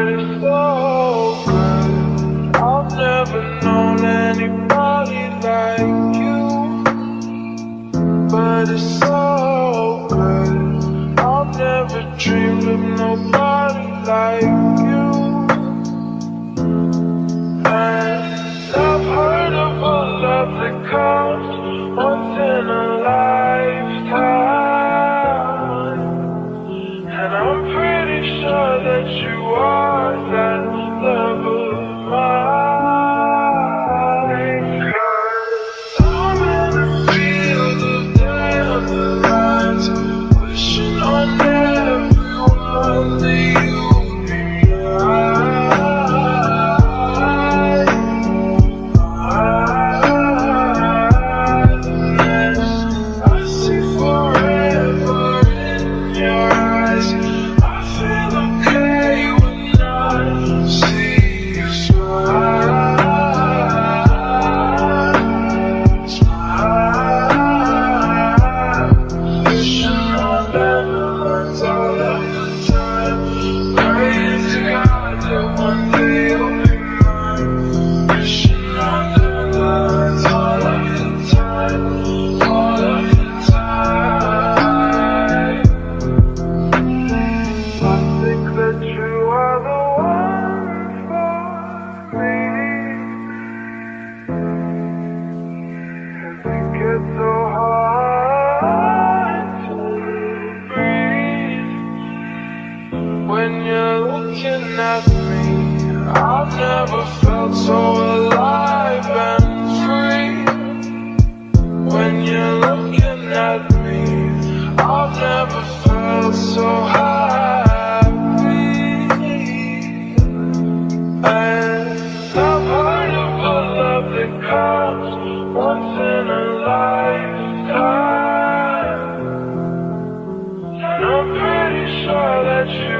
it's so good. I've never known anybody like you, but it's so good. I've never dreamed of nobody like you. And I've heard of a love that comes once in a lifetime, and I'm pretty sure that you are that love of mine. 'Cause I'm in a field of dandelions, wishing on everyone that you'd be mine. I see forever in your eyes. I feel okay when I see you smile. Wishing on dandelions all of the time, praying to God that one day you'll be mine. Wishing on dandelions all of the time, all of the time. I think that you are the one for me. And it gets so hard to breathe when you're looking at me. I've never felt so alive and free. When you're looking at me, I've never felt so happy. And I've heard of a love that comes once in a lifetime, and I'm pretty sure that you